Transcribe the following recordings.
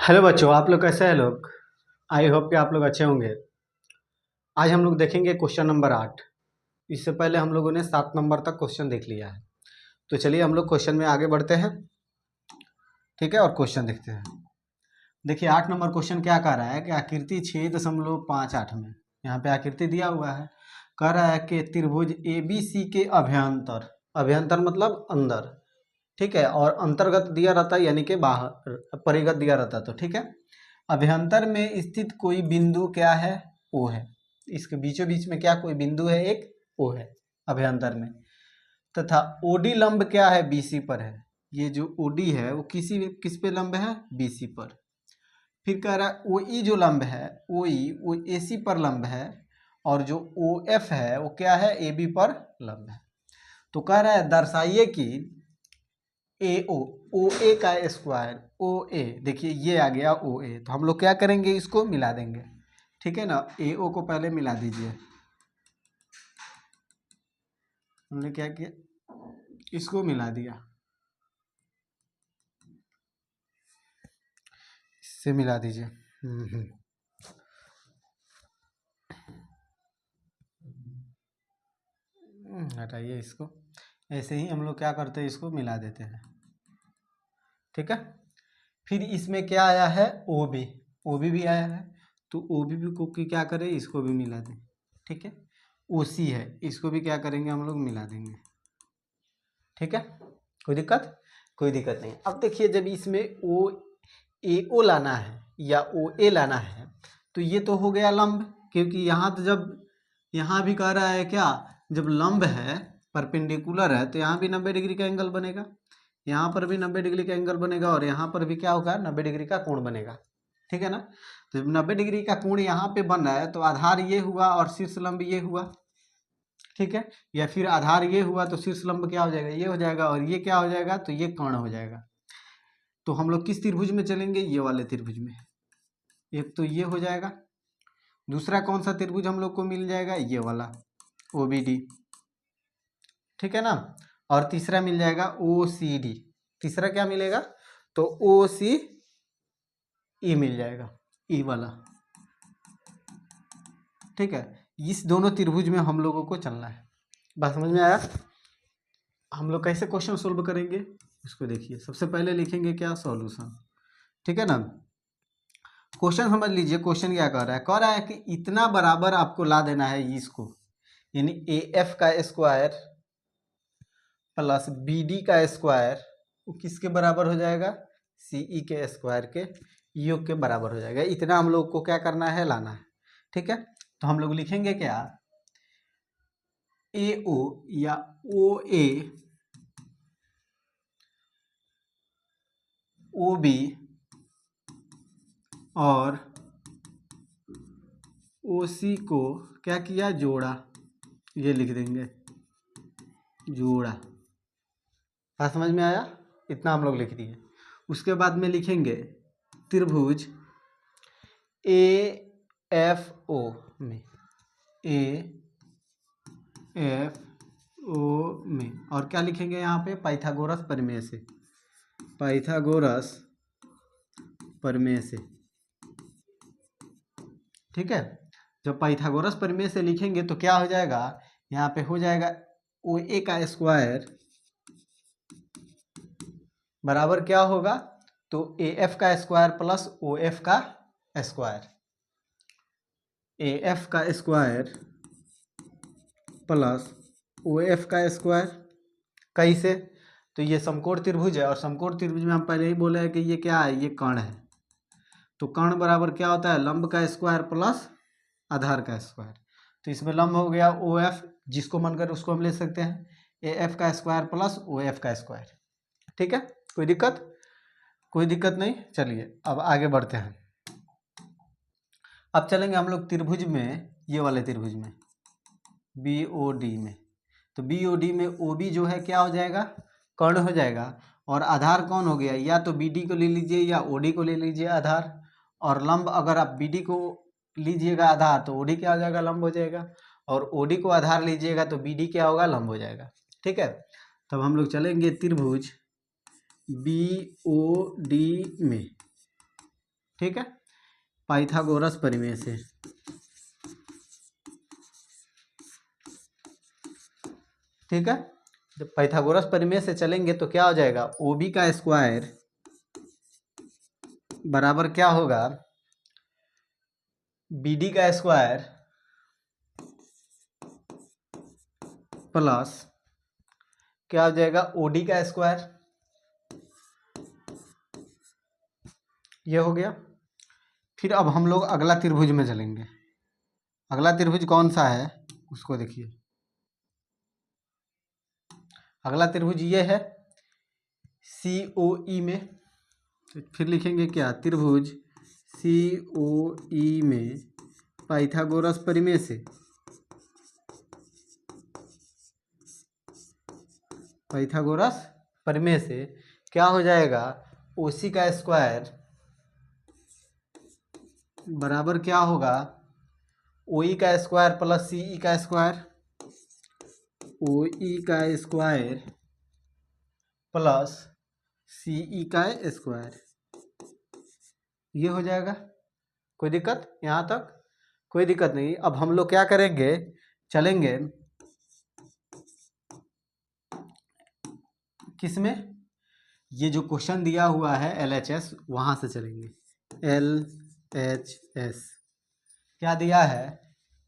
Hello बच्चों, आप लोग कैसे हैं लोग। आई होप कि आप लोग अच्छे होंगे। आज हम लोग देखेंगे क्वेश्चन नंबर 8। इससे पहले हम लोगों ने 7 नंबर तक क्वेश्चन देख लिया है। तो चलिए हम लोग क्वेश्चन में आगे बढ़ते हैं। ठीक है, और क्वेश्चन देखते हैं। देखिए 8 नंबर क्वेश्चन क्या कह रहा है कि आकृति 6.58 में यहाँ पे आकृति दिया हुआ है। कह रहा है कि त्रिभुज ABC के अभ्यंतर, अभ्यंतर मतलब अंदर, ठीक है, और अंतर्गत दिया रहता है यानी कि बाहर, परिगत दिया रहता है। तो ठीक है, अभ्यंतर में स्थित कोई बिंदु क्या है, ओ है। इसके बीचों बीच में क्या कोई बिंदु है, एक ओ है अभ्यंतर में। तथा ओडी लंब क्या है, बीसी पर है। ये जो ओडी है वो किस पे लंब है, बीसी पर। फिर कह रहा है ओई जो लंब है, ओई वो एसी पर लंब है, और जो ओ एफ है वो क्या है, ए बी पर लंब है। तो कह रहा है दर्शाइए कि ए ओ ए का स्क्वायर ओ ए, देखिए ये आ गया ओ ए। तो हम लोग क्या करेंगे, इसको मिला देंगे। ठीक है ना, ए ओ को पहले मिला दीजिए। हमने क्या किया, इसको मिला दिया, इससे मिला दीजिए। हटाइए इसको। ऐसे ही हम लोग क्या करते हैं, इसको मिला देते हैं। ठीक है, फिर इसमें क्या आया है, ओ बी, ओ बी भी आया है। तो ओ बी को क्या करें, इसको भी मिला दें। ठीक है, ओ सी है, इसको भी क्या करेंगे, हम लोग मिला देंगे। ठीक है, कोई दिक्कत, कोई दिक्कत नहीं। अब देखिए जब इसमें ओ ए ओ लाना है या ओ ए लाना है, तो ये तो हो गया लंब, क्योंकि यहाँ तो जब यहाँ भी कह रहा है क्या, जब लंब है परपेंडिकुलर है तो यहाँ भी 90 डिग्री का एंगल बनेगा, यहाँ पर भी 90 डिग्री का एंगल बनेगा, और यहाँ पर भी क्या होगा, 90 डिग्री का कोण बनेगा। ठीक है ना, तो जब 90 डिग्री का कोण यहाँ पे बन रहा है तो आधार ये हुआ और शीर्ष लंब ये हुआ। ठीक है, या फिर आधार ये हुआ तो शीर्ष लंब क्या हो जाएगा, ये हो जाएगा, और ये क्या हो जाएगा, तो ये कर्ण हो जाएगा। तो हम लोग किस त्रिभुज में चलेंगे, ये वाले त्रिभुज में। एक तो ये हो जाएगा, दूसरा कौन सा त्रिभुज हम लोग को मिल जाएगा, ये वाला ओ बी डी। ठीक है ना, और तीसरा मिल जाएगा ओ सी डी। तीसरा क्या मिलेगा, तो ओ सी ई मिल जाएगा, ई वाला। ठीक है, इस दोनों त्रिभुज में हम लोगों को चलना है। बात समझ में आया। हम लोग कैसे क्वेश्चन सोल्व करेंगे, इसको देखिए। सबसे पहले लिखेंगे क्या, सॉल्यूशन। ठीक है ना, क्वेश्चन समझ लीजिए। क्वेश्चन क्या कह रहा है, कह रहा है कि इतना बराबर आपको ला देना है इसको, यानी ए एफ का स्क्वायर प्लस बी डी का स्क्वायर, वो किसके बराबर हो जाएगा, सी ई के स्क्वायर के योग के बराबर हो जाएगा। इतना हम लोग को क्या करना है, लाना है। ठीक है, तो हम लोग लिखेंगे क्या, ए ओ या ओ ए, ओ बी और ओ सी को क्या किया, जोड़ा। ये लिख देंगे, जोड़ा। बात समझ में आया, इतना हम लोग लिख दिए। उसके बाद में लिखेंगे त्रिभुज ए एफ ओ में, ए एफ ओ में, और क्या लिखेंगे यहाँ पे, पाइथागोरस प्रमेय से, पाइथागोरस प्रमेय से। ठीक है, जब पाइथागोरस प्रमेय से लिखेंगे तो क्या हो जाएगा, यहाँ पे हो जाएगा ओ ए का स्क्वायर बराबर क्या होगा, तो ए एफ का स्क्वायर प्लस ओ एफ का स्क्वायर, ए एफ का स्क्वायर प्लस ओ एफ का स्क्वायर। कैसे, तो ये समकोण त्रिभुज है, और समकोण त्रिभुज में हम पहले ही बोले हैं कि ये क्या है, ये कर्ण है। तो कर्ण बराबर क्या होता है, लंब का स्क्वायर प्लस आधार का स्क्वायर। तो इसमें लंब हो गया ओ एफ, जिसको मन कर उसको हम ले सकते हैं, ए एफ का स्क्वायर प्लस ओ एफ का स्क्वायर। ठीक है, कोई दिक्कत, कोई दिक्कत नहीं। चलिए अब आगे बढ़ते हैं। अब चलेंगे हम लोग त्रिभुज में, ये वाले त्रिभुज में, बी ओ डी में। तो बी ओ डी में ओ बी जो है क्या हो जाएगा, कर्ण हो जाएगा, और आधार कौन हो गया, या तो बी डी को ले लीजिए या ओ डी को ले लीजिए आधार, और लंब अगर आप बी डी को लीजिएगा आधार तो ओ डी क्या हो जाएगा, लंब हो जाएगा, और ओ डी को आधार लीजिएगा तो बी डी क्या होगा, लंब हो जाएगा। ठीक है, तब हम लोग चलेंगे त्रिभुज बी ओ डी में, ठीक है, पाइथागोरस प्रमेय से। ठीक है, जब पाइथागोरस प्रमेय से चलेंगे तो क्या हो जाएगा, ओ बी का स्क्वायर बराबर क्या होगा, बी डी का स्क्वायर प्लस क्या हो जाएगा, ओ डी का स्क्वायर। ये हो गया। फिर अब हम लोग अगला त्रिभुज में चलेंगे। अगला त्रिभुज कौन सा है उसको देखिए। अगला त्रिभुज ये है सी ओ ई में। तो फिर लिखेंगे क्या, त्रिभुज सी ओ ई में पाइथागोरस प्रमेय से, पाइथागोरस प्रमेय से क्या हो जाएगा, ओ सी का स्क्वायर बराबर क्या होगा, ओ ई का स्क्वायर प्लस सी ई का स्क्वायर। ओ ई का स्क्वायर प्लस सी ई का स्क्वायर, ये हो जाएगा। कोई दिक्कत यहाँ तक? कोई दिक्कत नहीं। अब हम लोग क्या करेंगे, चलेंगे किस में, ये जो क्वेश्चन दिया हुआ है LHS वहाँ से चलेंगे। LHS क्या दिया है,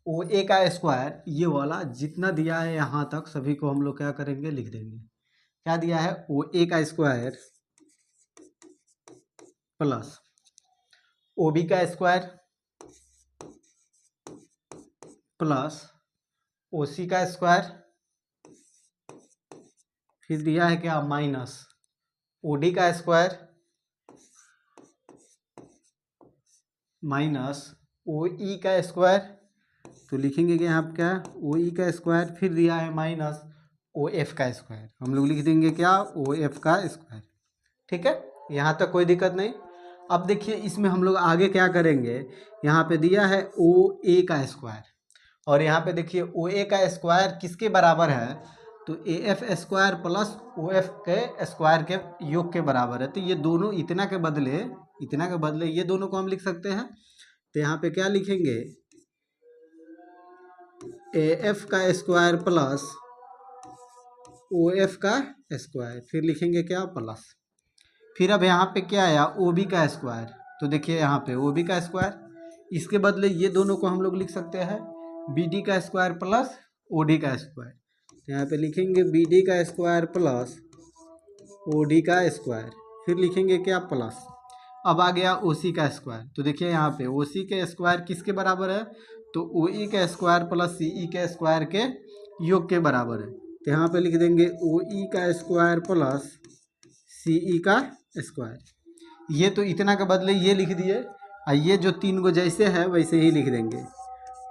ओ ए का स्क्वायर, ये वाला जितना दिया है यहाँ तक सभी को हम लोग क्या करेंगे, लिख देंगे। क्या दिया है, ओ ए का स्क्वायर प्लस ओ बी का स्क्वायर प्लस ओ सी का स्क्वायर, फिर दिया है क्या, माइनस ओ डी का स्क्वायर माइनस ओ ई का स्क्वायर। तो लिखेंगे कि यहाँ क्या, ओ ई का स्क्वायर, फिर दिया है माइनस ओ एफ का स्क्वायर। हम लोग लिख देंगे क्या, ओ एफ का स्क्वायर। ठीक है, यहाँ तक कोई दिक्कत नहीं। अब देखिए इसमें हम लोग आगे क्या करेंगे, यहाँ पे दिया है ओ ए का स्क्वायर और यहाँ पे देखिए ओ ए का स्क्वायर किसके बराबर है, तो A F square plus O F के स्क्वायर के योग के बराबर है। तो ये दोनों इतना के बदले ये दोनों को हम लिख सकते हैं। तो यहाँ पे क्या लिखेंगे, ए एफ का स्क्वायर प्लस ओ एफ का स्क्वायर, फिर लिखेंगे क्या, प्लस। फिर अब यहाँ पे क्या आया, ओ बी का स्क्वायर। तो देखिए यहाँ पे ओ बी का स्क्वायर, इसके बदले ये दोनों को हम लोग लिख सकते हैं बी डी का स्क्वायर प्लस ओ डी का स्क्वायर। तो यहाँ पे लिखेंगे बी डी का स्क्वायर प्लस ओ डी का स्क्वायर, फिर लिखेंगे क्या, प्लस। अब आ गया ओ सी का स्क्वायर। तो देखिए यहाँ पे ओ सी के स्क्वायर किसके बराबर है, तो ओ ई का स्क्वायर प्लस सी ई के स्क्वायर के योग के बराबर है। तो यहाँ पे लिख देंगे ओ ई का स्क्वायर प्लस सी ई का स्क्वायर। ये तो इतना के बदले ये लिख दिए और ये जो तीन को जैसे है वैसे ही लिख देंगे,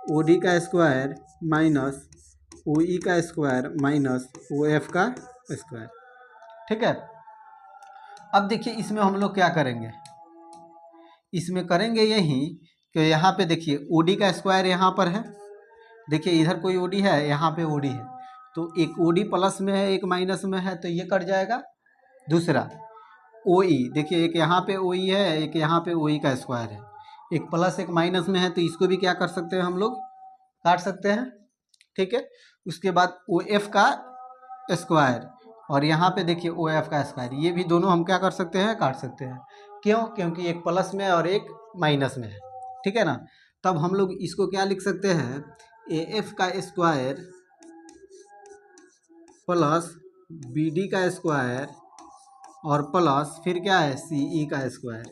ओ डी का स्क्वायर माइनस ओ ई का स्क्वायर माइनस ओ एफ का स्क्वायर। ठीक है, अब देखिए इसमें हम लोग क्या करेंगे, इसमें करेंगे यही कि यहाँ पे देखिए ओ डी का स्क्वायर यहाँ पर है, देखिए इधर कोई ओ डी है, यहाँ पे ओ डी है, तो एक ओ डी प्लस में है एक माइनस में है, तो ये कट जाएगा। दूसरा ओ ई, देखिए एक यहाँ पे ओ ई है एक यहाँ पे ओ ई का स्क्वायर है, एक प्लस एक माइनस में है, तो इसको भी क्या कर सकते हैं हम लोग, काट सकते हैं। ठीक है, उसके बाद ओ एफ का स्क्वायर और यहाँ पे देखिए ओ एफ का स्क्वायर, ये भी दोनों हम क्या कर सकते हैं, काट सकते हैं। क्यों, क्योंकि एक प्लस में और एक माइनस में है। ठीक है ना, तब हम लोग इसको क्या लिख सकते हैं, ए एफ का स्क्वायर प्लस बी डी का स्क्वायर और प्लस फिर क्या है, सी ई का स्क्वायर।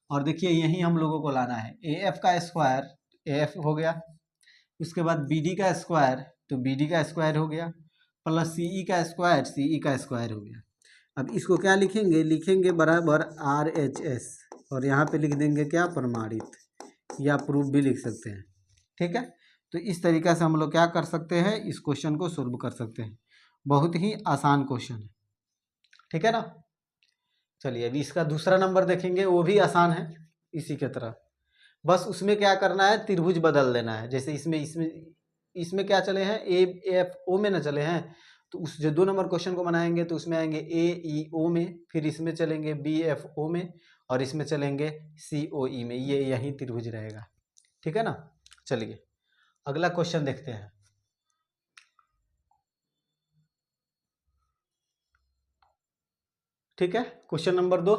और देखिए यही हम लोगों को लाना है, ए एफ का स्क्वायर ए एफ हो गया, उसके बाद बी डी का स्क्वायर तो बी डी का स्क्वायर हो गया, प्लस सी ई का स्क्वायर सी ई का स्क्वायर हो गया। अब इसको क्या लिखेंगे, लिखेंगे बराबर आर एच एस और यहाँ पे लिख देंगे क्या, प्रमाणित या प्रूफ भी लिख सकते हैं। ठीक है, तो इस तरीक़े से हम लोग क्या कर सकते हैं, इस क्वेश्चन को सॉल्व कर सकते हैं। बहुत ही आसान क्वेश्चन है। ठीक है ना, चलिए अभी इसका दूसरा नंबर देखेंगे, वो भी आसान है इसी के तरह। बस उसमें क्या करना है, त्रिभुज बदल देना है। जैसे इसमें क्या चले हैं, ए एफ ओ में ना चले हैं, तो उस जो 2 नंबर क्वेश्चन को बनाएंगे तो उसमें आएंगे ए ई ओ में, फिर इसमें चलेंगे बी एफ ओ में और इसमें चलेंगे COE में, ये यही त्रिभुज रहेगा। ठीक है ना। चलिए अगला क्वेश्चन देखते हैं। ठीक है, क्वेश्चन नंबर 2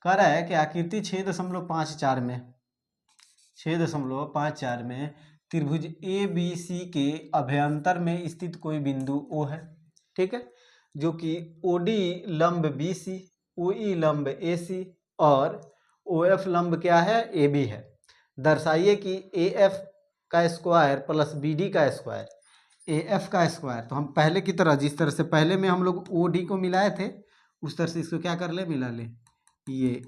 कह रहा है कि आकृति 6.54 में त्रिभुज ABC के अभ्यंतर में स्थित कोई बिंदु O है। ठीक है, जो कि OD लंब BC, OE लंब AC और OF लंब क्या है, AB है। दर्शाइए कि AF का स्क्वायर प्लस BD का स्क्वायर, AF का स्क्वायर। तो हम पहले की तरह, जिस तरह से पहले में हम लोग OD को मिलाए थे, उस तरह से इसको क्या कर ले, मिला ले। ये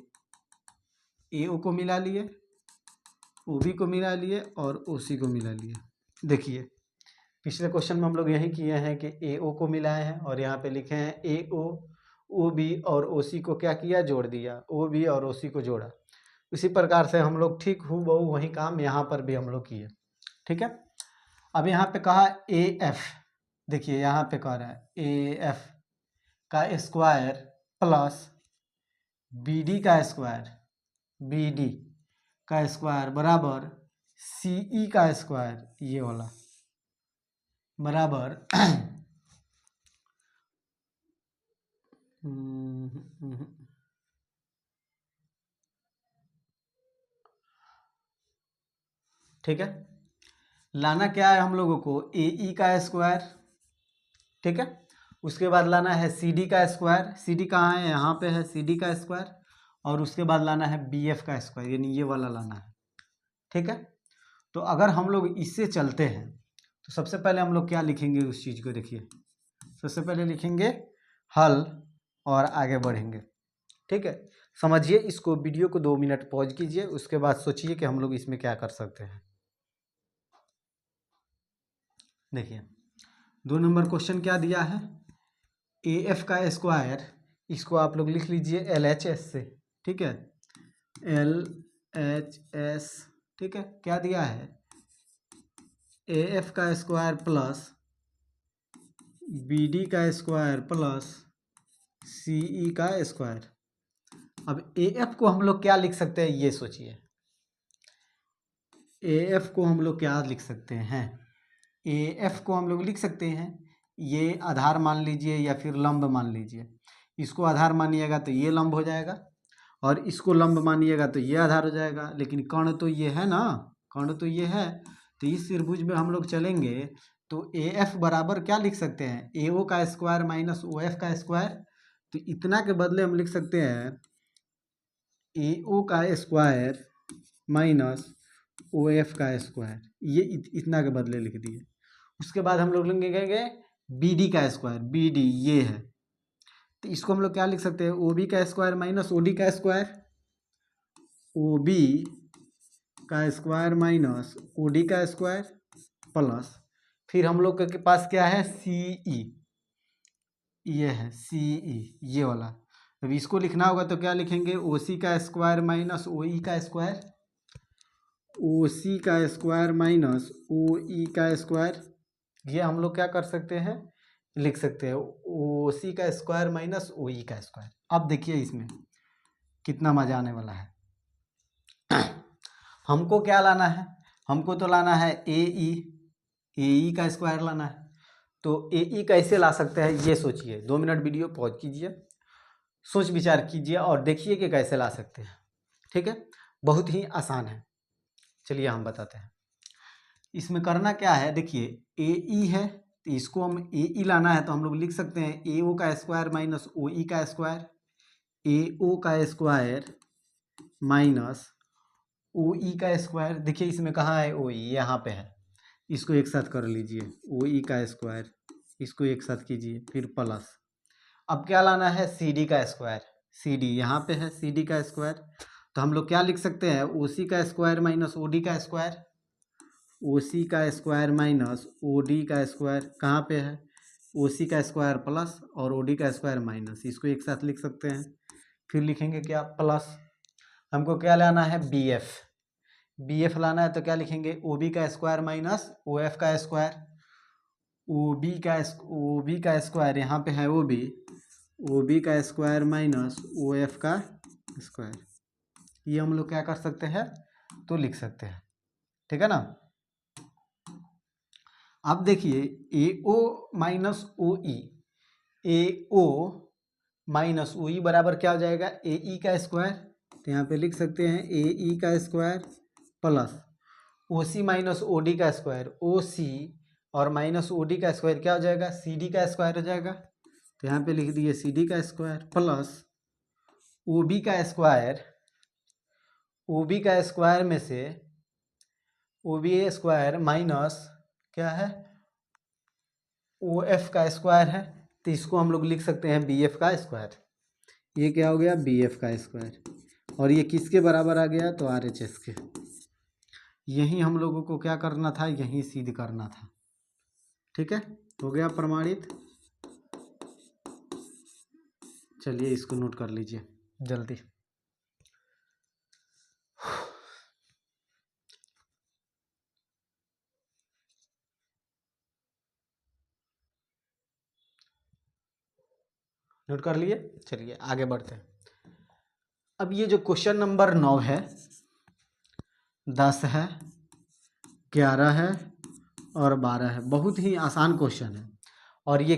AO को मिला लिए, OB को मिला लिए और OC को मिला लिए। देखिए पिछले क्वेश्चन में हम लोग यही किए हैं कि AO को मिलाए हैं और यहाँ पे लिखे हैं AO, OB और OC को क्या किया, जोड़ दिया। OB और OC को जोड़ा। इसी प्रकार से हम लोग ठीक हूबहू वही काम यहाँ पर भी हम लोग किए। ठीक है, अब यहाँ पे कहा AF, देखिए यहाँ पे कह रहा है AF का स्क्वायर प्लस BD का स्क्वायर, BD का स्क्वायर बराबर CE का स्क्वायर, ये वाला बराबर ठीक है, लाना क्या है हम लोगों को, AE का स्क्वायर। ठीक है, उसके बाद लाना है CD का स्क्वायर। CD कहाँ है, यहाँ पे है CD का स्क्वायर। और उसके बाद लाना है BF का स्क्वायर, यानी ये वाला लाना है। ठीक है, तो अगर हम लोग इससे चलते हैं तो सबसे पहले हम लोग क्या लिखेंगे उस चीज़ को, देखिए सबसे पहले लिखेंगे हल और आगे बढ़ेंगे। ठीक है, समझिए इसको, वीडियो को 2 मिनट पॉज कीजिए, उसके बाद सोचिए कि हम लोग इसमें क्या कर सकते हैं। देखिए 2 नंबर क्वेश्चन क्या दिया है, AF का स्क्वायर, इसको आप लोग लिख लीजिए LHS से। ठीक है, LHS। ठीक है, क्या दिया है, AF का स्क्वायर प्लस BD का स्क्वायर प्लस CE का स्क्वायर। अब AF को हम लोग क्या लिख सकते हैं, ये सोचिए। AF को हम लोग क्या लिख सकते हैं, AF को हम लोग लिख सकते हैं, ये आधार मान लीजिए या फिर लंब मान लीजिए। इसको आधार मानिएगा तो ये लंब हो जाएगा, और इसको लंब मानिएगा तो ये आधार हो जाएगा। लेकिन कर्ण तो ये है ना, कर्ण तो ये है। तो इस त्रिभुज में हम लोग चलेंगे तो AF बराबर क्या लिख सकते हैं, AO का स्क्वायर माइनस OF का स्क्वायर। तो इतना के बदले हम लिख सकते हैं AO का स्क्वायर माइनस OF का स्क्वायर, ये इतना के बदले लिख दिए। उसके बाद हम लोग लिखेंगे BD का स्क्वायर, BD ये है। तो इसको हम लोग क्या लिख सकते हैं, OB का स्क्वायर माइनस OD का स्क्वायर, OB का स्क्वायर माइनस OD का स्क्वायर प्लस, फिर हम लोग के पास क्या है, CE, ये है CE ये वाला। अब इसको लिखना होगा तो क्या लिखेंगे, OC का स्क्वायर माइनस OE का स्क्वायर, OC का स्क्वायर माइनस OE का स्क्वायर। ये हम लोग क्या कर सकते हैं, लिख सकते हैं OC का स्क्वायर माइनस OE का स्क्वायर। अब देखिए इसमें कितना मजा आने वाला है। हमको क्या लाना है, हमको तो लाना है AE का स्क्वायर लाना है। तो AE कैसे ला सकते हैं, ये सोचिए। 2 मिनट वीडियो पॉज कीजिए, सोच विचार कीजिए और देखिए कि कैसे ला सकते हैं। ठीक है, बहुत ही आसान है, चलिए हम बताते हैं। इसमें करना क्या है, देखिए AE है तो इसको हम AE लाना है, तो हम लोग लिख सकते हैं AO का स्क्वायर माइनस OE का स्क्वायर, AO का स्क्वायर माइनस OE का स्क्वायर। देखिए इसमें कहाँ है OE, यहाँ पे है। इसको एक साथ कर लीजिए, OE का स्क्वायर, इसको एक साथ कीजिए, फिर प्लस। अब क्या लाना है, CD का स्क्वायर, CD यहाँ पे है, CD का स्क्वायर। तो हम लोग क्या लिख सकते हैं, OC का स्क्वायर माइनस OD का स्क्वायर, OC का स्क्वायर माइनस OD का स्क्वायर कहाँ पे है, OC का स्क्वायर प्लस और OD का स्क्वायर माइनस, इसको एक साथ लिख सकते हैं। फिर लिखेंगे क्या, प्लस। हमको क्या लाना है, BF लाना है, तो क्या लिखेंगे, OB का स्क्वायर माइनस OF का स्क्वायर, OB का स्क्वायर यहाँ पे है OB का स्क्वायर माइनस OF का स्क्वायर। ये हम लोग क्या कर सकते हैं, तो लिख सकते हैं, ठीक है ना। अब देखिए ए ओ माइनस ओ ई, ए ओ माइनस ओ ई बराबर क्या हो जाएगा, ए ई का स्क्वायर। तो यहाँ पे लिख सकते हैं ए ई का स्क्वायर प्लस ओ सी माइनस ओ डी का स्क्वायर, ओ सी और माइनस ओ डी का स्क्वायर क्या हो जाएगा, सी डी का स्क्वायर हो जाएगा। तो यहाँ पे लिख दिए सी डी का स्क्वायर प्लस ओ बी का स्क्वायर, ओ बी का स्क्वायर में से ओ बी स्क्वायर माइनस क्या है, ओ एफ का स्क्वायर है। तो इसको हम लोग लिख सकते हैं बी एफ का स्क्वायर। ये क्या हो गया, बी एफ का स्क्वायर। और ये किसके बराबर आ गया, तो आर एच एस के। यही हम लोगों को क्या करना था, यही सिद्ध करना था, ठीक है। हो गया प्रमाणित। चलिए इसको नोट कर लीजिए जल्दी। नोट कर लिए, चलिए आगे बढ़ते हैं। अब ये जो क्वेश्चन नंबर 9 है, 10 है, 11 है और 12 है, बहुत ही आसान क्वेश्चन है। और ये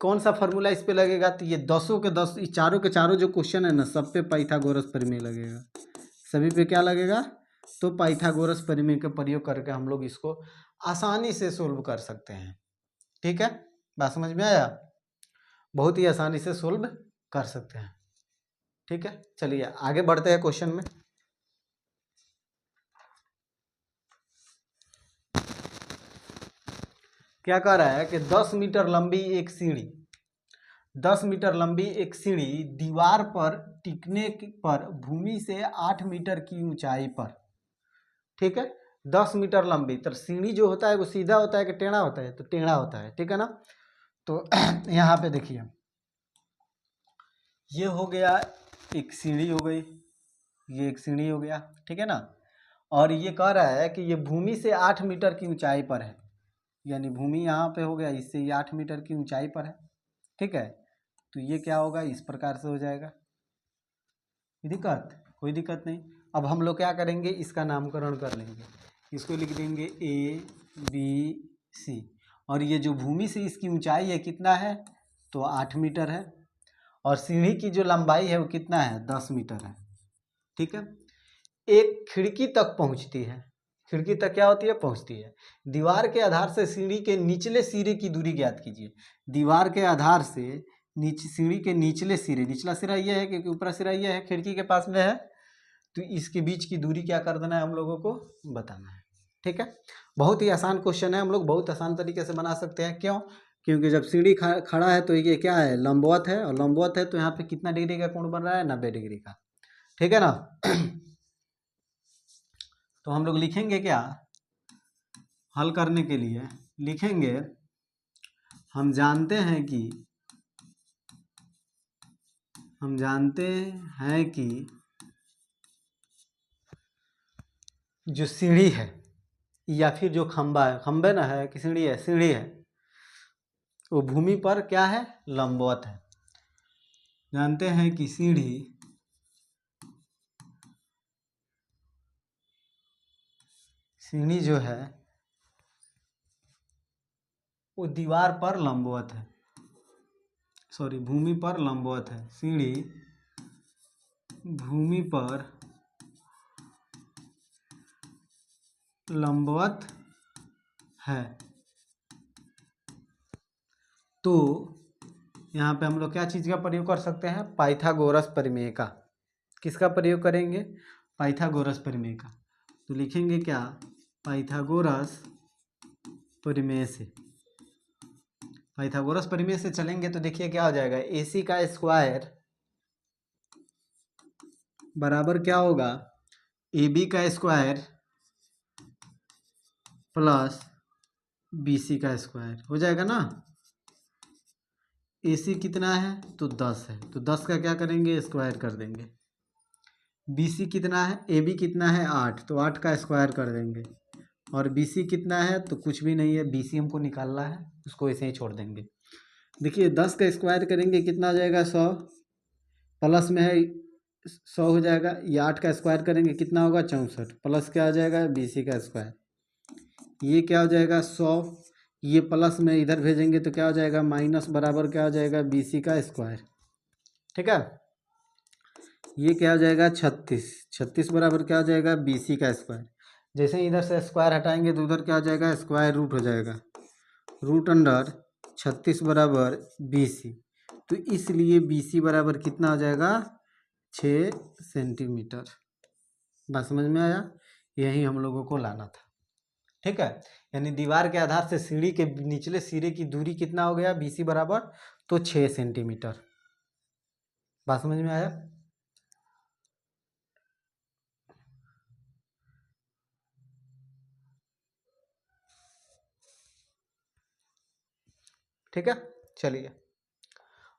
कौन सा फार्मूला इस पे लगेगा, तो ये 10 के 10 चारों के चारों जो क्वेश्चन है ना, सब पे पाइथागोरस प्रमेय लगेगा। सभी पे क्या लगेगा, तो पाइथागोरस प्रमेय का प्रयोग करके हम लोग इसको आसानी से सोल्व कर सकते हैं, ठीक है। बात समझ में आया, बहुत ही आसानी से सोल्व कर सकते हैं, ठीक है। चलिए आगे बढ़ते हैं क्वेश्चन में। क्या कह रहा है कि 10 मीटर लंबी एक सीढ़ी, 10 मीटर लंबी एक सीढ़ी दीवार पर टिकने पर भूमि से 8 मीटर की ऊंचाई पर, ठीक है। 10 मीटर लंबी, तो सीढ़ी जो होता है वो सीधा होता है कि टेढ़ा होता है, तो टेढ़ा होता है, ठीक है ना। तो यहाँ पे देखिए ये हो गया एक सीढ़ी हो गई, ये एक सीढ़ी हो गया, ठीक है ना। और ये कह रहा है कि ये भूमि से 8 मीटर की ऊंचाई पर है, यानी भूमि यहाँ पे हो गया, इससे ये 8 मीटर की ऊंचाई पर है, ठीक है। तो ये क्या होगा, इस प्रकार से हो जाएगा। दिक्कत, कोई दिक्कत नहीं। अब हम लोग क्या करेंगे, इसका नामकरण कर लेंगे, इसको लिख देंगे ए बी सी। और ये जो भूमि से इसकी ऊंचाई है कितना है, तो 8 मीटर है। और सीढ़ी की जो लंबाई है वो कितना है, 10 मीटर है, ठीक है। एक खिड़की तक पहुंचती है, खिड़की तक क्या होती है, पहुंचती है। दीवार के आधार से सीढ़ी के निचले सिरे की दूरी ज्ञात कीजिए। दीवार के आधार से सीढ़ी के निचले सिरे, निचला सिरा ये है क्योंकि ऊपरा सिरा ये है, खिड़की के पास में है, तो इसके बीच की दूरी क्या कर देना है, हम लोगों को बताना है, ठीक है। बहुत ही आसान क्वेश्चन है, हम लोग बहुत आसान तरीके से बना सकते हैं। क्यों, क्योंकि जब सीढ़ी खड़ा है तो ये क्या है, लंबवत है, और लंबवत है तो यहाँ पे कितना डिग्री का कोण बन रहा है, 90 डिग्री का, ठीक है ना। तो हम लोग लिखेंगे क्या, हल करने के लिए लिखेंगे, हम जानते हैं कि जो सीढ़ी है या फिर जो खंबा है, खंबे ना है कि सीढ़ी है, सीढ़ी है, वो भूमि पर क्या है, लंबवत है। जानते हैं कि सीढ़ी जो है वो दीवार पर लंबवत है, सॉरी भूमि पर लंबवत है, सीढ़ी भूमि पर लंबवत है। तो यहाँ पे हम लोग क्या चीज़ का प्रयोग कर सकते हैं, पाइथागोरस प्रमेय का। किसका प्रयोग करेंगे, पाइथागोरस प्रमेय का। तो लिखेंगे क्या, पाइथागोरस प्रमेय से, पाइथागोरस प्रमेय से चलेंगे तो देखिए क्या हो जाएगा, AC का स्क्वायर बराबर क्या होगा, AB का स्क्वायर प्लस BC का स्क्वायर हो जाएगा ना। AC कितना है, तो 10 है, तो 10 का क्या करेंगे, स्क्वायर कर देंगे। BC कितना है, AB कितना है 8, तो 8 का स्क्वायर कर देंगे। और BC कितना है, तो कुछ भी नहीं है, BC हमको निकालना है, उसको ऐसे ही छोड़ देंगे। देखिए 10 का स्क्वायर करेंगे कितना आ जाएगा, 100, प्लस में है 100 हो जाएगा, ये 8 का स्क्वायर करेंगे कितना होगा 64, प्लस क्या आ जाएगा BC का स्क्वायर, ये क्या हो जाएगा 100, ये प्लस में इधर भेजेंगे तो क्या हो जाएगा माइनस बराबर क्या हो जाएगा BC का स्क्वायर। ठीक है, ये क्या हो जाएगा 36, 36 बराबर क्या हो जाएगा BC का स्क्वायर। जैसे ही इधर से स्क्वायर हटाएंगे तो उधर क्या हो जाएगा स्क्वायर रूट हो जाएगा, रूट अंडर 36 बराबर BC। तो इसलिए BC बराबर कितना हो जाएगा 6 सेंटीमीटर। बात समझ में आया, यही हम लोगों को लाना था। ठीक है, यानी दीवार के आधार से सीढ़ी के निचले सिरे की दूरी कितना हो गया BC बराबर तो 6 सेंटीमीटर। बात समझ में आया। ठीक है, चलिए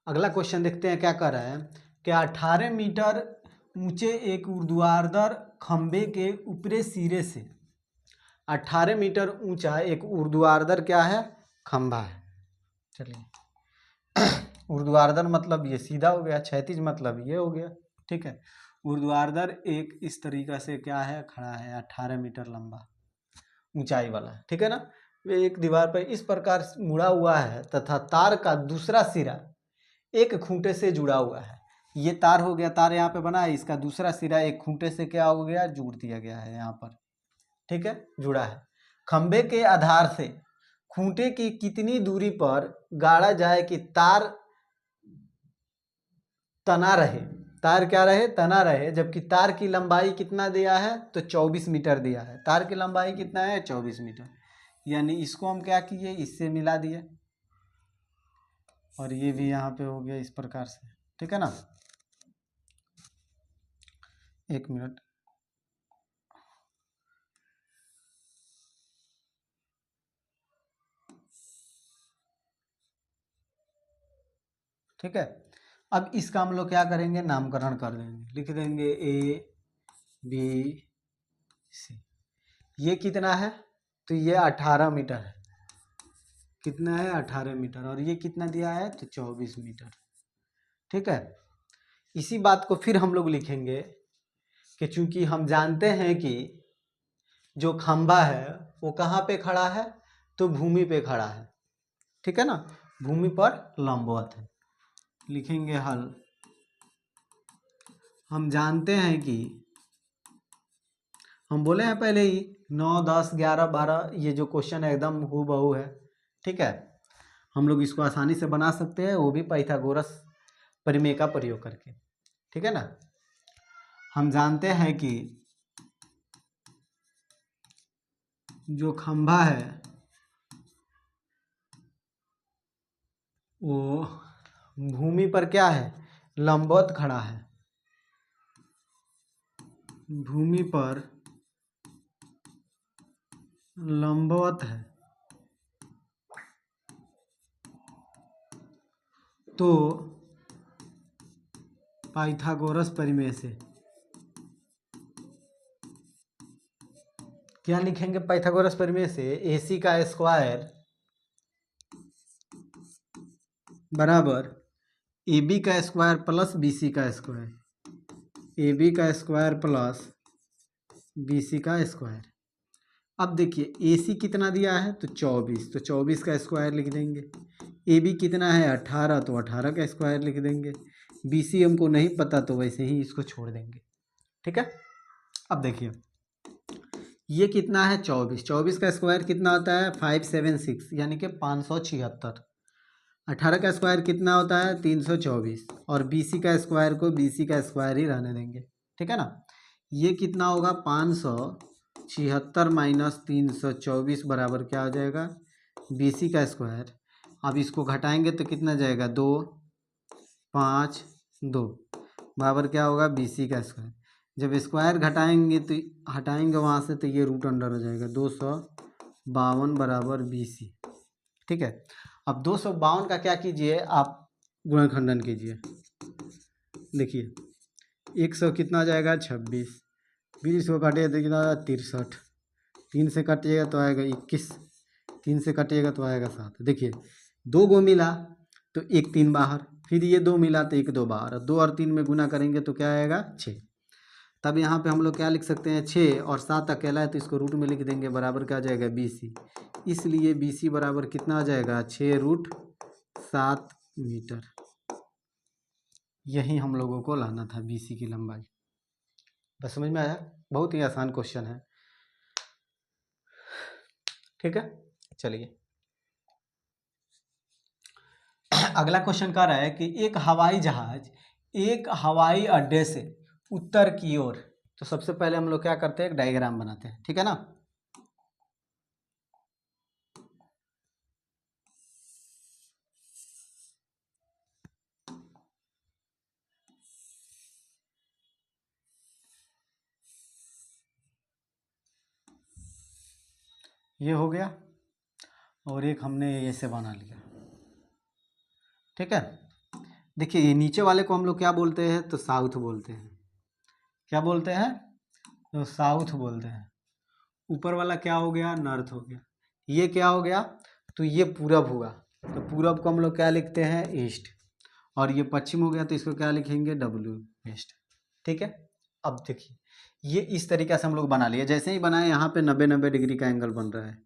अगला क्वेश्चन देखते हैं क्या कर रहा है कि 18 मीटर ऊंचे एक ऊर्ध्वाधर खंबे के ऊपरी सिरे से 18 मीटर ऊंचा एक ऊर्ध्वाधर क्या है खंभा है। चलिए ऊर्ध्वाधर मतलब ये सीधा हो गया, क्षैतिज मतलब ये हो गया। ठीक है, ऊर्ध्वाधर एक इस तरीका से क्या है खड़ा है 18 मीटर लंबा ऊंचाई वाला। ठीक है ना, वे एक दीवार पर इस प्रकार मुड़ा हुआ है तथा तार का दूसरा सिरा एक खूंटे से जुड़ा हुआ है। ये तार हो गया, तार यहाँ पे बना है, इसका दूसरा सिरा एक खूंटे से क्या हो गया जोड़ दिया गया है यहाँ पर। ठीक है, जुड़ा है। खंबे के आधार से खूंटे की कितनी दूरी पर गाड़ा जाए कि तार तना रहे, तार क्या रहे तना रहे, जबकि तार की लंबाई कितना दिया है तो 24 मीटर दिया है। तार की लंबाई कितना है 24 मीटर, यानी इसको हम क्या किए इससे मिला दिए और ये भी यहाँ पे हो गया इस प्रकार से। ठीक है ना, एक मिनट। ठीक है, अब इसका हम लोग क्या करेंगे नामकरण कर देंगे, लिख देंगे ABC। ये कितना है तो ये 18 मीटर है, कितना है 18 मीटर, और ये कितना दिया है तो 24 मीटर। ठीक है, इसी बात को फिर हम लोग लिखेंगे कि चूंकि हम जानते हैं कि जो खंभा है वो कहाँ पे खड़ा है तो भूमि पे खड़ा है। ठीक है ना, भूमि पर लंबवत है। लिखेंगे हल, हम जानते हैं कि हम बोले हैं पहले ही 9 10 11 12 ये जो क्वेश्चन है एकदम हूबहू है। ठीक है, हम लोग इसको आसानी से बना सकते हैं, वो भी पाइथागोरस प्रमेय का प्रयोग करके। ठीक है ना, हम जानते हैं कि जो खंभा है वो भूमि पर क्या है लंबवत खड़ा है, भूमि पर लंबवत है, तो पाइथागोरस प्रमेय से क्या लिखेंगे पाइथागोरस प्रमेय से AC का स्क्वायर बराबर AB का स्क्वायर प्लस BC का स्क्वायर, AB का स्क्वायर प्लस BC का स्क्वायर। अब देखिए AC कितना दिया है तो 24, तो 24 का स्क्वायर लिख देंगे। AB कितना है 18, तो 18 का स्क्वायर लिख देंगे। BC हमको नहीं पता तो वैसे ही इसको छोड़ देंगे। ठीक है, अब देखिए ये कितना है 24, 24 का स्क्वायर कितना होता है 576 यानी कि 576। 18 का स्क्वायर कितना होता है 324, और BC का स्क्वायर को BC का स्क्वायर ही रहने देंगे। ठीक है ना, ये कितना होगा 576 माइनस 324 बराबर क्या हो जाएगा BC का स्क्वायर। अब इसको घटाएंगे तो कितना जाएगा 2 5 2 बराबर क्या होगा BC का स्क्वायर। जब स्क्वायर घटाएंगे तो हटाएंगे वहाँ से तो ये रूट अंडर हो जाएगा 252 बराबर BC। ठीक है, अब 252 का क्या कीजिए आप गुणनखंडन कीजिए। देखिए 100 कितना जाएगा 26, 20 को काटिएगा तो कितना 63, 3 से काटिएगा तो आएगा 21, 3 से काटिएगा तो आएगा 7। देखिए 2 गो मिला तो 1 3 बाहर, फिर ये 2 मिला तो 1 2 12, 2 और 3 में गुना करेंगे तो क्या आएगा 6। तब यहाँ पे हम लोग क्या लिख सकते हैं 6 और 7 अकेला है तो इसको रूट में लिख देंगे, बराबर क्या आ जाएगा BC। इसलिए BC बराबर कितना आ जाएगा 6√7 मीटर। यही हम लोगों को लाना था BC की लंबाई। बस समझ में आया, बहुत ही आसान क्वेश्चन है। ठीक है, चलिए अगला क्वेश्चन कह रहा है कि एक हवाई जहाज एक हवाई अड्डे से उत्तर की ओर, तो सबसे पहले हम लोग क्या करते हैं, एक डायग्राम बनाते हैं, ठीक है ना। ये हो गया और एक हमने ऐसे बना लिया, ठीक है। देखिए ये नीचे वाले को हम लोग क्या बोलते हैं, तो साउथ बोलते हैं। क्या बोलते हैं, तो साउथ बोलते हैं। ऊपर वाला क्या हो गया, नॉर्थ हो गया। ये क्या हो गया, तो ये पूरब हुआ, तो पूरब को हम लोग क्या लिखते हैं, ईस्ट। और ये पश्चिम हो गया तो इसको क्या लिखेंगे, W वेस्ट। ठीक है, अब देखिए ये इस तरीके से हम लोग बना लिए। जैसे ही बनाए यहाँ पे 90 डिग्री का एंगल बन रहा है,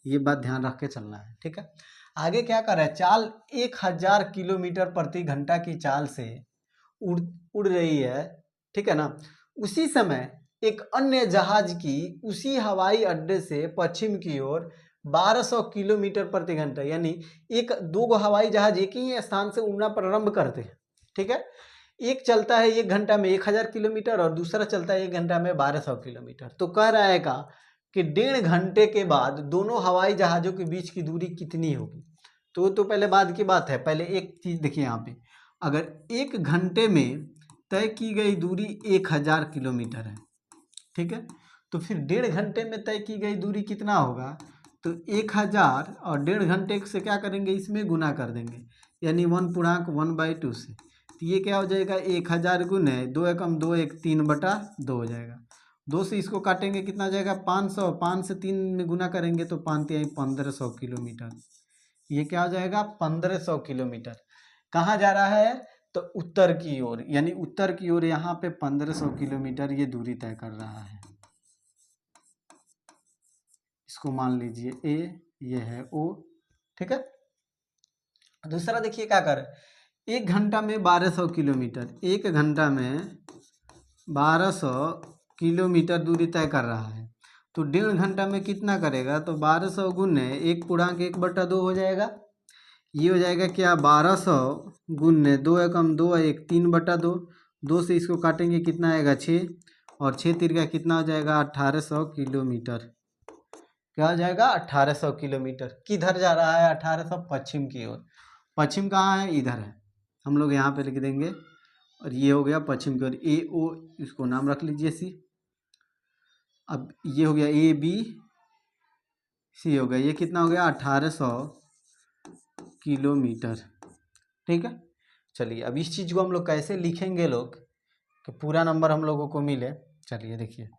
ये बात ध्यान रख के चलना है, ठीक है। आगे क्या कर रहा है, चाल 1000 किलोमीटर प्रति घंटा की चाल से उड़ उड़ रही है, ठीक है ना। उसी समय एक अन्य जहाज की उसी हवाई अड्डे से पश्चिम की ओर 1200 किलोमीटर प्रति घंटा, यानी एक दो हवाई जहाज एक ही स्थान से उड़ना प्रारंभ करते हैं, ठीक है। एक चलता है 1 घंटा में 1000 किलोमीटर और दूसरा चलता है 1 घंटा में 1200 किलोमीटर। तो कह रहा है का कि 1.5 घंटे के बाद दोनों हवाई जहाज़ों के बीच की दूरी कितनी होगी। तो पहले बाद की बात है, पहले एक चीज़ देखिए यहाँ पे, अगर 1 घंटे में तय की गई दूरी 1000 किलोमीटर है, ठीक है, तो फिर 1.5 घंटे में तय की गई दूरी कितना होगा, तो 1000 और 1.5 घंटे से क्या करेंगे, इसमें गुना कर देंगे, यानी 1/1/2 से। तो ये क्या हो जाएगा, 1000 गुने 2 एकम 2 1 3/2 हो जाएगा। 2 से इसको काटेंगे कितना जाएगा, 500, 5 से 3 में गुना करेंगे तो 5 3 1500 किलोमीटर। ये क्या हो जाएगा, 1500 किलोमीटर। कहाँ जा रहा है, तो उत्तर की ओर, यानी उत्तर की ओर यहाँ पे 1500 किलोमीटर ये दूरी तय कर रहा है। इसको मान लीजिए A, ये है O, ठीक है। दूसरा देखिए क्या कर, 1 घंटा में 1200 किलोमीटर, 1 घंटा में 1200 किलोमीटर दूरी तय कर रहा है, तो 1.5 घंटा में कितना करेगा, तो 1200 गुने 1/1/2 हो जाएगा। ये हो जाएगा क्या, 1200 गुने 2 एकम 2 1 3/2, 2 से इसको काटेंगे कितना आएगा 6, और 6 तिरका कितना हो जाएगा 1800 किलोमीटर। क्या हो जाएगा 1800 किलोमीटर। किधर जा रहा है 1800, पश्चिम की ओर। पश्चिम कहाँ है, इधर है, हम लोग यहाँ पे लिख देंगे। और ये हो गया पश्चिम की ओर, AO इसको नाम रख लीजिए C। अब ये हो गया ABC हो गया, ये कितना हो गया 1800 किलोमीटर, ठीक है। चलिए अब इस चीज़ को हम लोग कैसे लिखेंगे लोग कि पूरा नंबर हम लोगों को मिले, चलिए देखिए।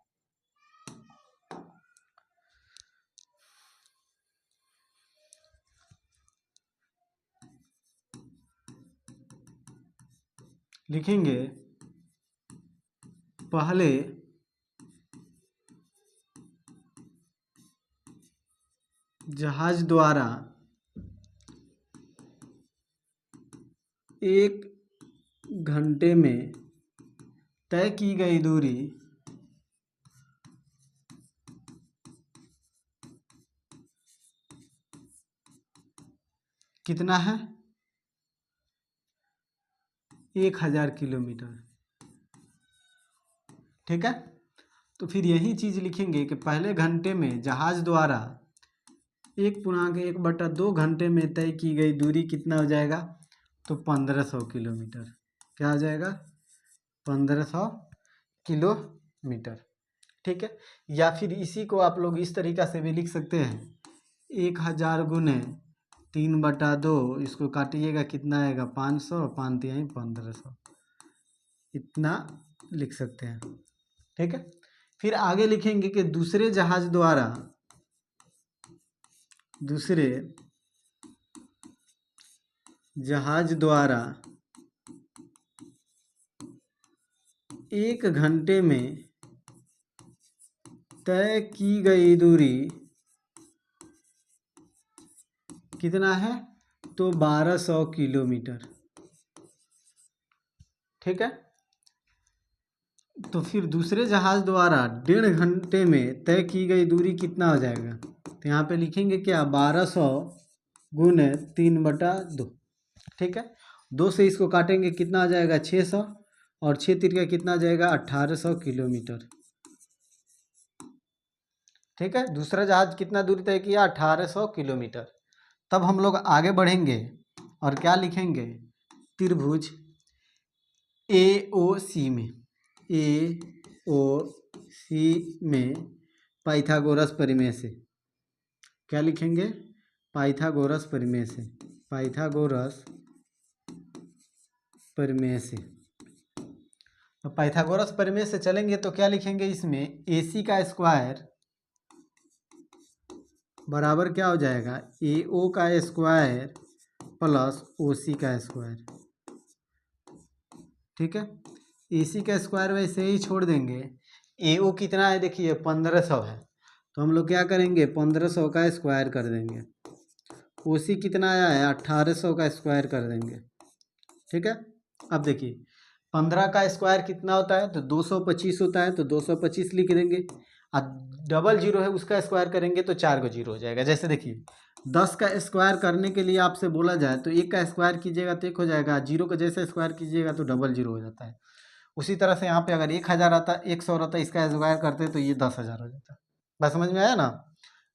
लिखेंगे पहले जहाज द्वारा 1 घंटे में तय की गई दूरी कितना है, 1000 किलोमीटर, ठीक है। तो फिर यही चीज़ लिखेंगे कि पहले घंटे में जहाज द्वारा 1/1/2 घंटे में तय की गई दूरी कितना हो जाएगा, तो 1500 किलोमीटर। क्या हो जाएगा, 1500 किलोमीटर, ठीक है। या फिर इसी को आप लोग इस तरीक़ा से भी लिख सकते हैं, 1000 गुने 3/2, इसको काटिएगा कितना आएगा 500, 5 3 1500, इतना लिख सकते हैं, ठीक है। फिर आगे लिखेंगे कि दूसरे जहाज द्वारा दूसरे जहाज द्वारा 1 घंटे में तय की गई दूरी कितना है, तो 1200 किलोमीटर। ठीक है, तो फिर दूसरे जहाज द्वारा 1.5 घंटे में तय की गई दूरी कितना हो जाएगा, तो यहाँ पे लिखेंगे क्या, 1200 गुने 3/2। ठीक है, 2 से इसको काटेंगे कितना आ जाएगा, 600, और 6 तिरका कितना आ जाएगा, 1800 किलोमीटर। ठीक है, दूसरा जहाज कितना दूरी तय किया, 1800 किलोमीटर। तब हम लोग आगे बढ़ेंगे और क्या लिखेंगे, त्रिभुज AOC में, AOC में पाइथागोरस परिमेय से क्या लिखेंगे, पाइथागोरस परिमेय से, पाइथागोरस परिमेय से। अब पाइथागोरस परिमेय से चलेंगे तो क्या लिखेंगे, इसमें AC का स्क्वायर बराबर क्या हो जाएगा, AO का स्क्वायर प्लस OC का स्क्वायर। ठीक है, AC का स्क्वायर वैसे ही छोड़ देंगे। AO कितना है, देखिए 1500 है, तो हम लोग क्या करेंगे, 1500 का स्क्वायर कर देंगे। OC कितना आया है, 1800 का स्क्वायर कर देंगे। ठीक है, अब देखिए 15 का स्क्वायर कितना होता है, तो 225 होता है, तो 225 लिख देंगे। और डबल जीरो है, उसका स्क्वायर करेंगे तो 4 को जीरो हो जाएगा। जैसे देखिए 10 का स्क्वायर करने के लिए आपसे बोला जाए तो 1 का स्क्वायर कीजिएगा तो 1 हो जाएगा, 0 का जैसे स्क्वायर कीजिएगा तो डबल जीरो हो जाता है। उसी तरह से यहाँ पे अगर 1000 आता, 100 रहता, इसका स्क्वायर करते तो ये 10,000 हो जाता। बात समझ में आया ना।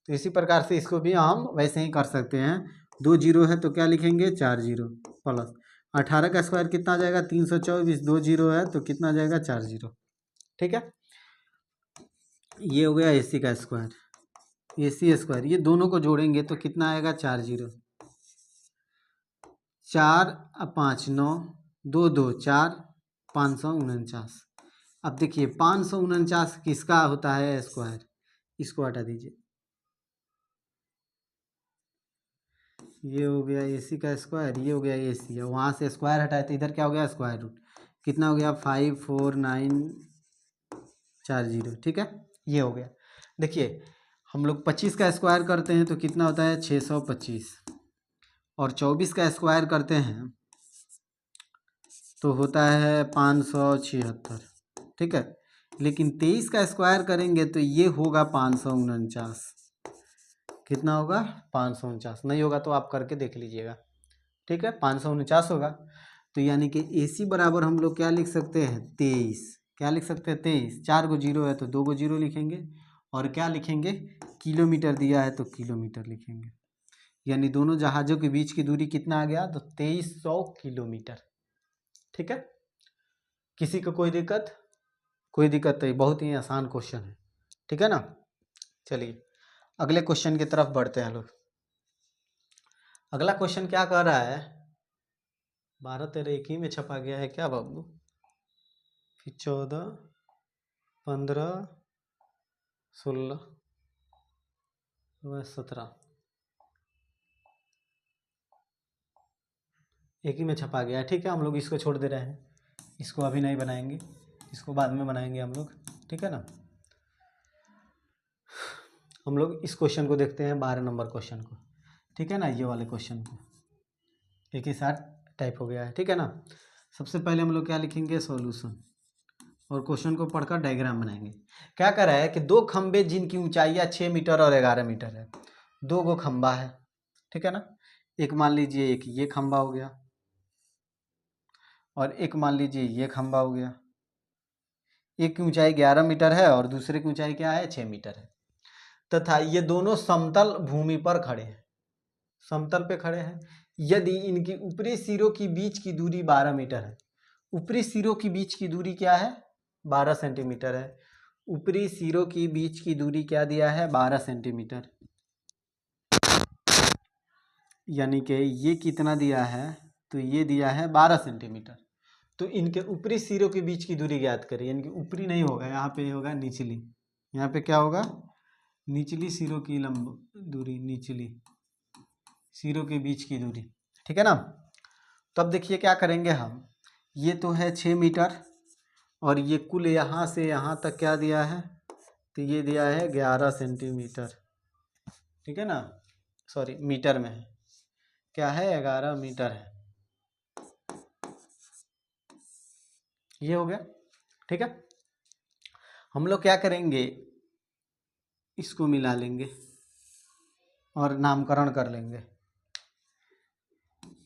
तो इसी प्रकार से इसको भी हम वैसे ही कर सकते हैं। 2 जीरो है तो क्या लिखेंगे, 4 जीरो प्लस 18 का स्क्वायर कितना आ जाएगा, 324। 2 जीरो है तो कितना आ जाएगा, 4 जीरो। ठीक है, ये हो गया AC का स्क्वायर, AC स्क्वायर। ये दोनों को जोड़ेंगे तो कितना आएगा, 4 जीरो, 4 5 9 2 2 4 549। अब देखिए 549 किसका होता है स्क्वायर, इसको हटा दीजिए। ये हो गया AC का स्क्वायर, ये हो गया AC, और वहाँ से स्क्वायर हटाए तो इधर क्या हो गया, स्क्वायर रूट। कितना हो गया, 54940। ठीक है, ये हो गया। देखिए हम लोग 25 का स्क्वायर करते हैं तो कितना होता है, 625, और 24 का स्क्वायर करते हैं तो होता है 576। ठीक है, लेकिन 23 का स्क्वायर करेंगे तो ये होगा 549। कितना होगा, 549। नहीं होगा तो आप करके देख लीजिएगा। ठीक है, 549 होगा। तो यानी कि AC बराबर हम लोग क्या लिख सकते हैं, 23। क्या लिख सकते हैं, 23। 4 को जीरो है तो 2 को जीरो लिखेंगे, और क्या लिखेंगे, किलोमीटर दिया है तो किलोमीटर लिखेंगे। यानी दोनों जहाज़ों के बीच की दूरी कितना आ गया, तो 2300 किलोमीटर। ठीक है, किसी को कोई दिक्कत, कोई दिक्कत नहीं, बहुत ही आसान क्वेश्चन है। ठीक है ना, चलिए अगले क्वेश्चन की तरफ बढ़ते हैं लोग। अगला क्वेश्चन क्या कह रहा है, 12 13 एक ही में छपा गया है क्या बाबू, फिर 14 15 16 17 एक ही में छपा गया है। ठीक है, हम लोग इसको छोड़ दे रहे हैं, इसको अभी नहीं बनाएंगे, इसको बाद में बनाएंगे हम लोग। ठीक है ना, हम लोग इस क्वेश्चन को देखते हैं, 12 नंबर क्वेश्चन को। ठीक है ना, ये वाले क्वेश्चन को एक ही साथ टाइप हो गया है। ठीक है ना, सबसे पहले हम लोग क्या लिखेंगे, सॉल्यूशन, और क्वेश्चन को पढ़कर डायग्राम बनाएंगे। क्या कर रहा है कि 2 खंबे जिनकी ऊंचाइयाँ 6 मीटर और 11 मीटर है, 2 गो खंबा है। ठीक है ना, एक मान लीजिए एक ये खंबा हो गया, और एक मान लीजिए ये खंबा हो गया। एक की ऊंचाई 11 मीटर है और दूसरे की ऊंचाई क्या है, 6 मीटर है, तथा ये दोनों समतल भूमि पर खड़े हैं, समतल पे खड़े हैं। यदि इनकी ऊपरी सिरों की बीच की दूरी 12 मीटर है, ऊपरी सिरों की बीच की दूरी क्या है, 12 सेंटीमीटर है। ऊपरी सिरों की बीच की दूरी क्या दिया है, 12 सेंटीमीटर। यानी कि ये कितना दिया है, तो ये दिया है 12 सेंटीमीटर। तो इनके ऊपरी सिरों के बीच की दूरी ज्ञात करें, यानी कि ऊपरी नहीं होगा, यहाँ पे होगा निचली। यहाँ पे क्या होगा, निचली सिरों की लंब दूरी, निचली सिरों के बीच की दूरी। ठीक है ना, तब देखिए क्या करेंगे हम, ये तो है 6 मीटर और ये कुल यहाँ से यहाँ तक क्या दिया है, तो ये दिया है 11 सेंटीमीटर, ठीक है ना, सॉरी मीटर में है, क्या है 11 मीटर है, ये हो गया। ठीक है, हम लोग क्या करेंगे, इसको मिला लेंगे और नामकरण कर लेंगे,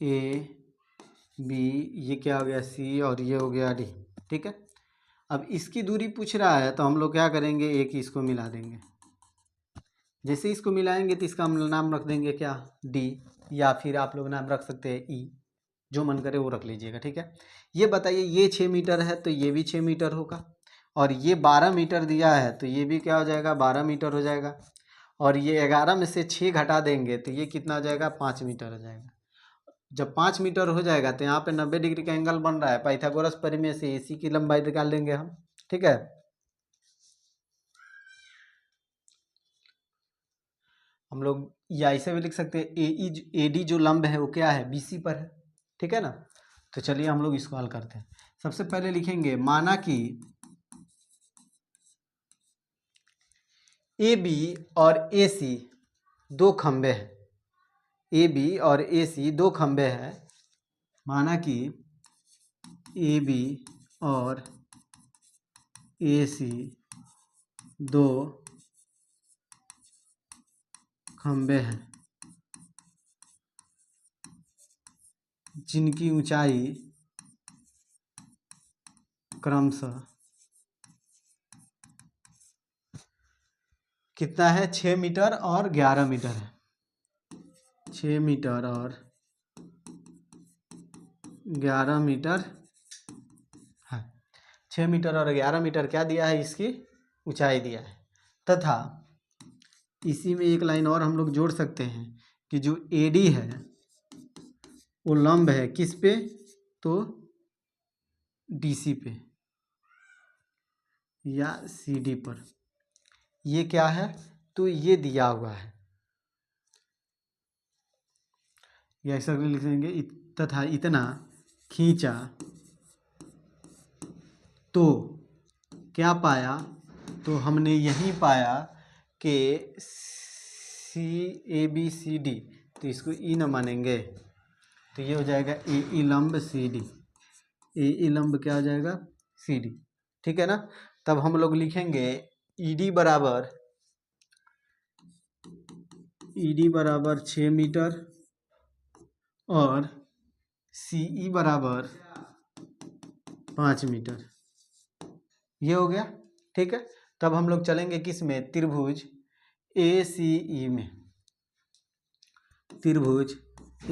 ए बी, ये क्या हो गया सी और ये हो गया डी। ठीक है, अब इसकी दूरी पूछ रहा है तो हम लोग क्या करेंगे, एक ही इसको मिला देंगे, जैसे इसको मिलाएंगे तो इसका हम नाम रख देंगे क्या, डी, या फिर आप लोग नाम रख सकते हैं ई, जो मन करे वो रख लीजिएगा। ठीक है, ये बताइए ये 6 मीटर है तो ये भी 6 मीटर होगा, और ये 12 मीटर दिया है तो ये भी क्या हो जाएगा, 12 मीटर हो जाएगा, और ये 11 में से 6 घटा देंगे तो ये कितना हो जाएगा, 5 मीटर हो जाएगा। जब 5 मीटर हो जाएगा तो यहाँ पे 90 डिग्री का एंगल बन रहा है, पाइथागोरस प्रमेय से एसी की लंबाई निकाल लेंगे हम। ठीक है, हम लोग या ऐसे भी लिख सकते हैं, ए डी जो लंब है वो क्या है, बीसी पर है। ठीक है ना, तो चलिए हम लोग इसको हल करते हैं। सबसे पहले लिखेंगे, माना कि ए बी और ए सी दो खंबे हैं, ए बी और ए सी दो खंबे हैं, माना कि ए बी और ए सी दो खंबे हैं जिनकी ऊंचाई क्रमशः कितना है, 6 मीटर और 11 मीटर है, 6 मीटर और 11 मीटर है, 6 मीटर और 11 मीटर क्या दिया है, इसकी ऊंचाई दिया है, तथा इसी में एक लाइन और हम लोग जोड़ सकते हैं कि जो एडी है वो लंब है किस पे, तो डीसी पे या सीडी पर, ये क्या है, तो ये दिया हुआ है, या ऐसा लिख देंगे, तथा इतना खींचा तो क्या पाया, तो हमने यही पाया कि सी ए बी सी डी, तो इसको ई न मानेंगे तो ये हो जाएगा ए ई लंब सी डी, ए ई लंब क्या हो जाएगा, सी डी। ठीक है ना, तब हम लोग लिखेंगे ई डी बराबर 6 मीटर और सी ई बराबर 5 मीटर, ये हो गया। ठीक है, तब हम लोग चलेंगे किस में, त्रिभुज ए सी ई में, त्रिभुज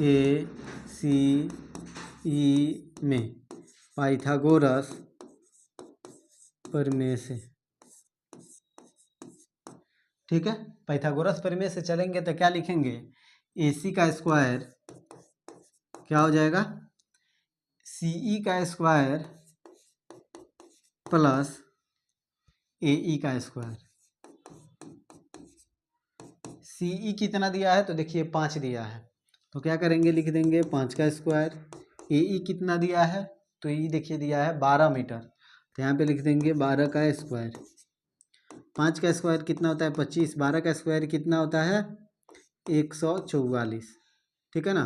ए सी ई में पाइथागोरस प्रमेय से। ठीक है, पाइथागोरस प्रमेय से चलेंगे तो क्या लिखेंगे, ए सी का स्क्वायर क्या हो जाएगा, सी ई का स्क्वायर प्लस ए ई का स्क्वायर, सी ई कितना दिया है, तो देखिए 5 दिया है, तो क्या करेंगे, लिख देंगे 5 का स्क्वायर, ए ई कितना दिया है, तो ई देखिए दिया है 12 मीटर, तो यहाँ पे लिख देंगे 12 का स्क्वायर, 5 का स्क्वायर कितना होता है 25, 12 का स्क्वायर कितना होता है 144। ठीक है ना,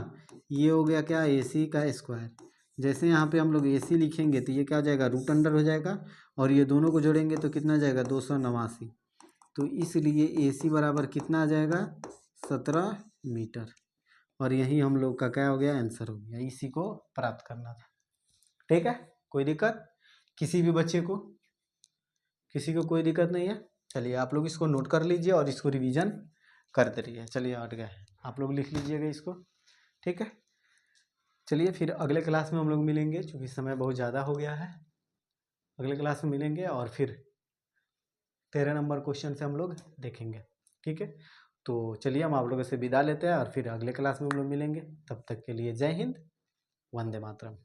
ये हो गया क्या, ए सी का स्क्वायर, जैसे यहाँ पे हम लोग ए सी लिखेंगे तो ये क्या हो जाएगा, रूट अंडर हो जाएगा, और ये दोनों को जोड़ेंगे तो कितना जाएगा 289, तो इसलिए ए सी बराबर कितना आ जाएगा 17 मीटर, और यही हम लोग का क्या हो गया, आंसर हो गया, इसी को प्राप्त करना था। ठीक है, कोई दिक्कत किसी भी बच्चे को, किसी को कोई दिक्कत नहीं है, चलिए आप लोग इसको नोट कर लीजिए और इसको रिवीजन करते रहिए। चलिए हट गए, आप लोग लिख लीजिएगा इसको। ठीक है, चलिए फिर अगले क्लास में हम लोग मिलेंगे, क्योंकि समय बहुत ज़्यादा हो गया है, अगले क्लास में मिलेंगे और फिर 13 नंबर क्वेश्चन से हम लोग देखेंगे। ठीक है, तो चलिए हम आप लोगों से विदा लेते हैं और फिर अगले क्लास में हम लोग मिलेंगे, तब तक के लिए जय हिंद, वंदे मातरम।